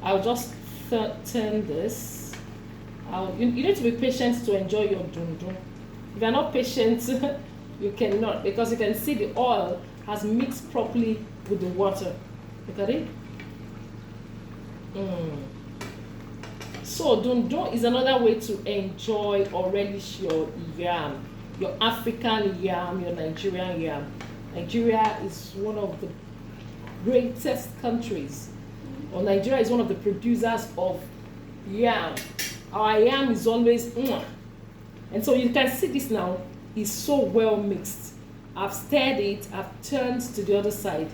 I'll just turn this. You need to be patient to enjoy your dundun. If you're not patient, you cannot, because you can see the oil has mixed properly with the water. Look at it. So dundun is another way to enjoy or relish your yam, your African yam, your Nigerian yam. Nigeria is one of the greatest countries, or Nigeria is one of the producers of yam. Our yam is always and so you can see this now is so well mixed. I've stirred it, I've turned to the other side.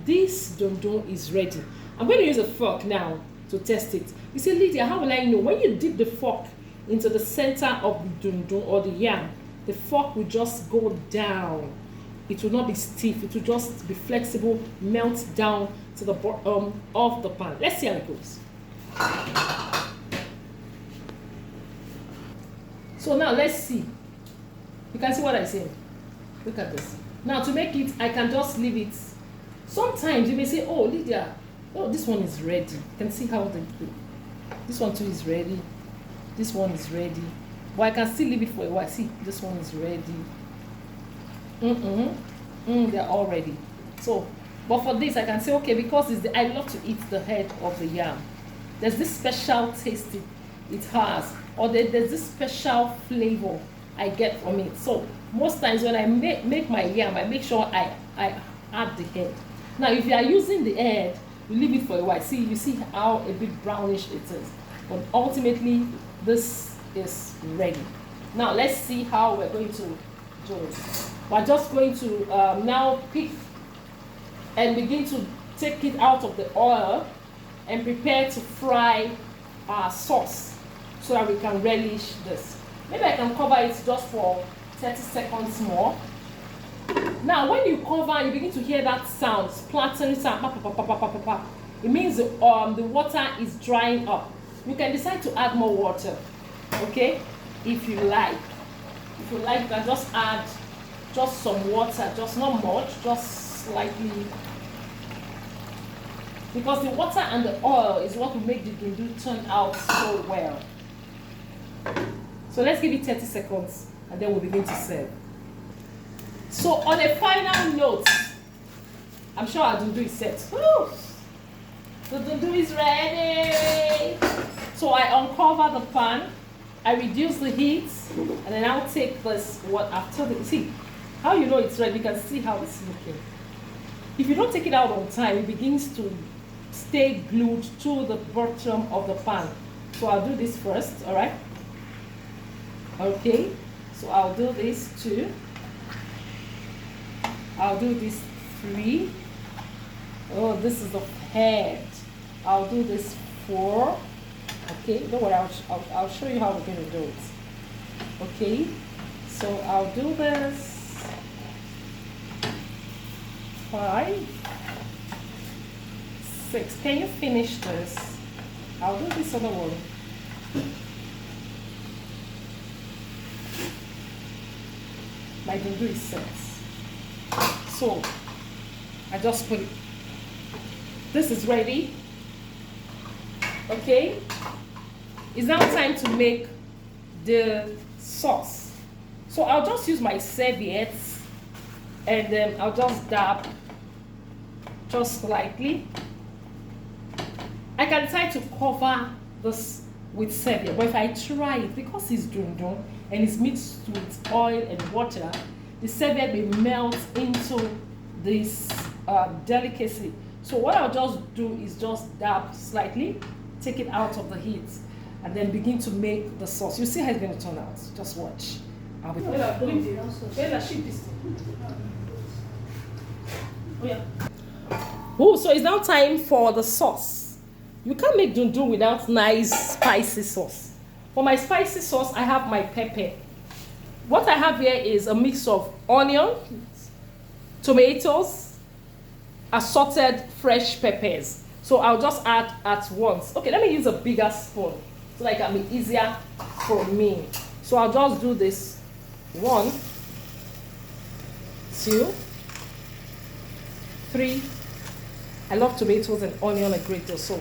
This dundun is ready. I'm going to use a fork now to test it. You see, Lydia, how will I know? When you dip the fork into the center of the dundun or the yam, the fork will just go down. It will not be stiff, it will just be flexible, melt down to the bottom of the pan. Let's see how it goes. So now let's see. You can see what I say. Look at this. Now to make it, I can just leave it. Sometimes you may say, oh Lydia, oh this one is ready. You can see how this one too is ready. This one is ready. But I can still leave it for a while. See, this one is ready. They're all ready. So, but for this I can say, okay, because I love to eat the head of the yam. There's this special taste it has, or there's this special flavor I get from it. So most times when I make my yam, I make sure I add the head. Now if you are using the head, you leave it for a while. See, you see how a bit brownish it is. But ultimately, this is ready. Now let's see how we're going to do it. We're just going to now pick and begin to take it out of the oil and prepare to fry our sauce so that we can relish this. Maybe I can cover it just for 30 seconds more. Now when you cover, you begin to hear that sound, splattering sound. It means the water is drying up. You can decide to add more water, okay, if you like. If you like, you can just add just some water, just not much, just slightly. Because the water and the oil is what will make the dundun turn out so well. So let's give it 30 seconds and then we'll begin to serve. So on a final note, I'm sure our dundun is set. Woo! The dundun is ready. So I uncover the pan, I reduce the heat, and then I'll take this, see how you know it's ready, you can see how it's looking. If you don't take it out on time, it begins to stay glued to the bottom of the pan. So I'll do this first, all right? Okay, so I'll do this 2. I'll do this 3. Oh, this is the head. I'll do this 4. Okay, don't worry, I'll show you how we're going to do it. Okay, so I'll do this 5, 6. Can you finish this? I'll do this other one. My dundun is set. So I just put it. This is ready. Okay. It's now time to make the sauce. So I'll just use my serviettes and then I'll just dab just slightly. I can try to cover this with serviette, but if I try it, because it's dundun and it's mixed with oil and water, the serviette may melt into this delicacy. So what I'll just do is just dab slightly, take it out of the heat, and then begin to make the sauce. You see how it's going to turn out. Just watch. I'll be so it's now time for the sauce. You can't make dundun without nice spicy sauce. For my spicy sauce, I have my pepper. What I have here is a mix of onion, tomatoes, assorted fresh peppers. So I'll just add at once. Okay, let me use a bigger spoon so that it can be easier for me. So I'll just do this 1, 2, 3, I love tomatoes and onion a great deal. So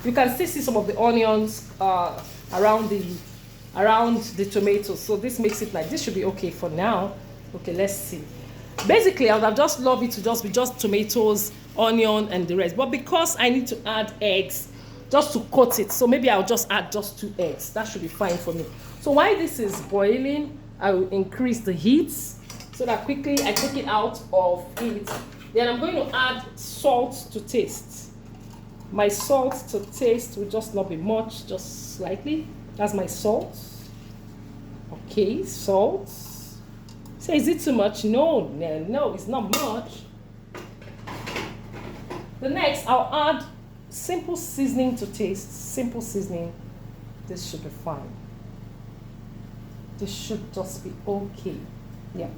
you can still see some of the onions around the tomatoes. So this makes it like, this should be okay for now. Okay, let's see. Basically, I would have just loved it to just be just tomatoes, onion, and the rest. But because I need to add eggs just to coat it, so maybe I'll just add just 2 eggs. That should be fine for me. So while this is boiling, I will increase the heat so that quickly I take it out of it. Then I'm going to add salt to taste. My salt to taste will just not be much, just slightly. That's my salt. Okay, salt. So is it too much? No, it's not much. The next, I'll add simple seasoning to taste. Simple seasoning. This should be fine. This should just be okay. Yeah.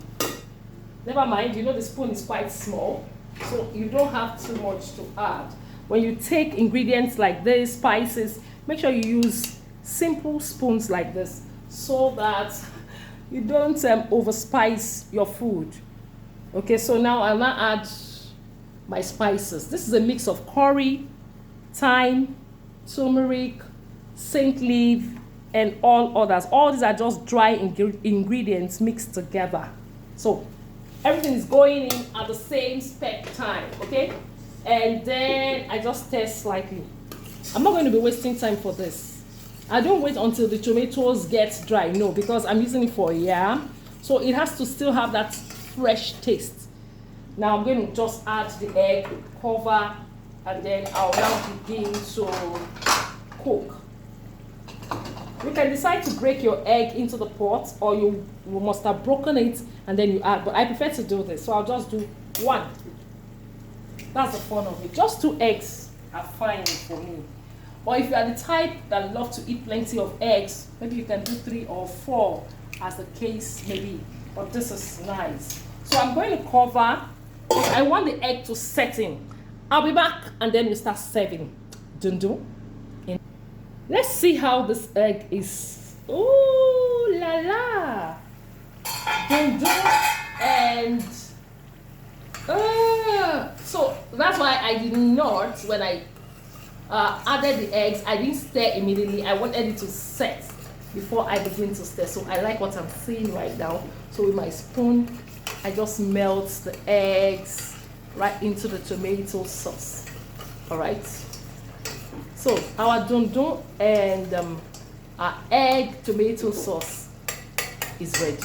Never mind, you know the spoon is quite small, so you don't have too much to add. When you take ingredients like this, spices, make sure you use simple spoons like this so that you don't overspice your food. Okay, so now I'll now add my spices. This is a mix of curry, thyme, turmeric, scent leaf, and all others. All these are just dry ingredients mixed together. So everything is going in at the same spec time, okay? And then I just stir slightly. I'm not going to be wasting time for this. I don't wait until the tomatoes get dry, no, because I'm using it for yam. So it has to still have that fresh taste. Now I'm going to just add the egg, cover, and then I'll now begin to cook. You can decide to break your egg into the pot, or you must have broken it and then you add, but I prefer to do this, so I'll just do 1. That's the fun of it. Just 2 eggs are fine for me. Or if you are the type that love to eat plenty of eggs, maybe you can do 3 or 4 as the case may be. But this is nice. So I'm going to cover. I want the egg to set in. I'll be back and then we start serving. Dundun. Let's see how this egg is. Ooh la la. Dundun. And so that's why I did not, when I added the eggs, I didn't stir immediately. I wanted it to set before I begin to stir. So I like what I'm seeing right now. So with my spoon, I just melt the eggs right into the tomato sauce. All right. So our dundun and our egg tomato sauce is ready.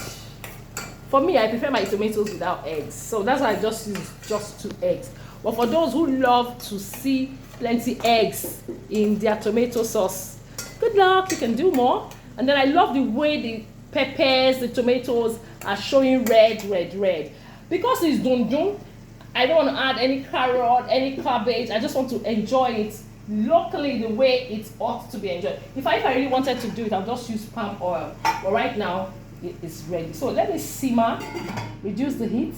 For me, I prefer my tomatoes without eggs. So that's why I just use just 2 eggs. But for those who love to see plenty eggs in their tomato sauce, good luck, you can do more. And then I love the way the peppers, the tomatoes are showing red. Because it's dundun, I don't want to add any carrot, any cabbage. I just want to enjoy it locally the way it ought to be enjoyed. If I really wanted to do it, I'll just use palm oil. But right now, it is ready. So let me simmer, reduce the heat,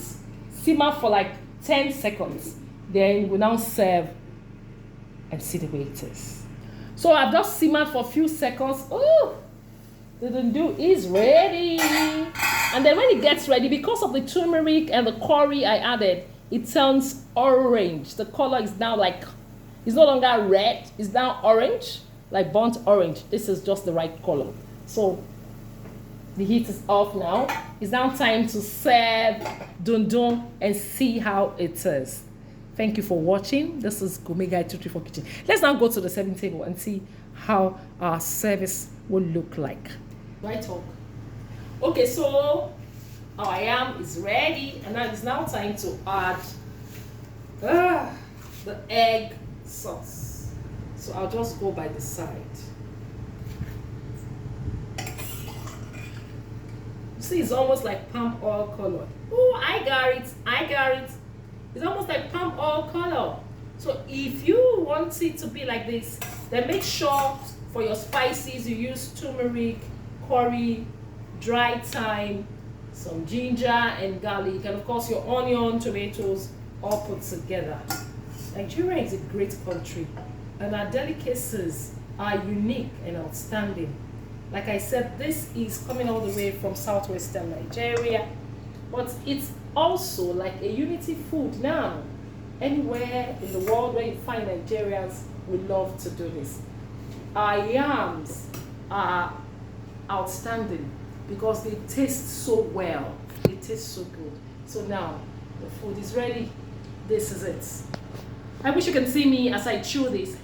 simmer for like 10 seconds. Then we'll now serve and see the way it is. So I've just simmered for a few seconds. Oh, the dundun is ready. And then when it gets ready, because of the turmeric and the curry I added, it turns orange. The color is now like, it's no longer red, it's now orange, like burnt orange. This is just the right color. So the heat is off now. It's now time to serve dundun and see how it is. Thank you for watching. This is Gourmet Guide 234 Kitchen. Let's now go to the serving table and see how our service will look like. Right talk. Okay, so our yam is ready, and now it's now time to add the egg sauce. So I'll just go by the side. You see, it's almost like palm oil color. Oh, I got it. It's almost like palm oil color. So if you want it to be like this, then make sure for your spices you use turmeric, curry, dry thyme, some ginger and garlic, and of course your onion, tomatoes, all put together. Nigeria is a great country, and our delicacies are unique and outstanding. Like I said, this is coming all the way from southwestern Nigeria, but it's also like a unity food now. Anywhere in the world where you find Nigerians, we love to do this. Our yams are outstanding because they taste so well. They taste so good. So now the food is ready. This is it. I wish you can see me as I chew this.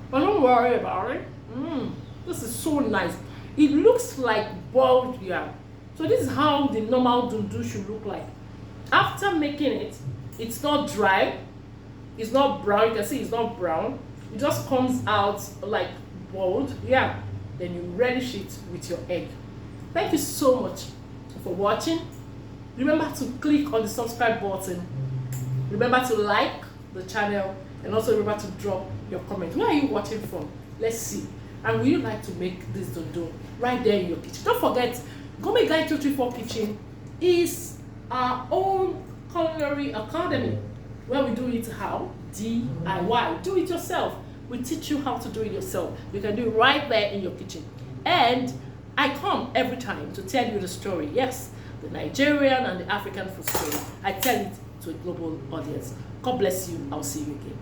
But don't worry about it. This is so nice. It looks like boiled yam. So this is how the normal dundun should look like. After making it, it's not dry. It's not brown. You can see it's not brown. It just comes out like boiled yam. Then you relish it with your egg. Thank you so much for watching. Remember to click on the subscribe button. Remember to like the channel, and also remember to drop your comment. Where are you watching from? Let's see. And would you like to make this dundun right there in your kitchen? Don't forget, Gourmet Guide 234 Kitchen is our own culinary academy where we do it how? DIY. Do it yourself. We teach you how to do it yourself. You can do it right there in your kitchen. And I come every time to tell you the story. Yes, the Nigerian and the African food story. I tell it to a global audience. God bless you. I'll see you again.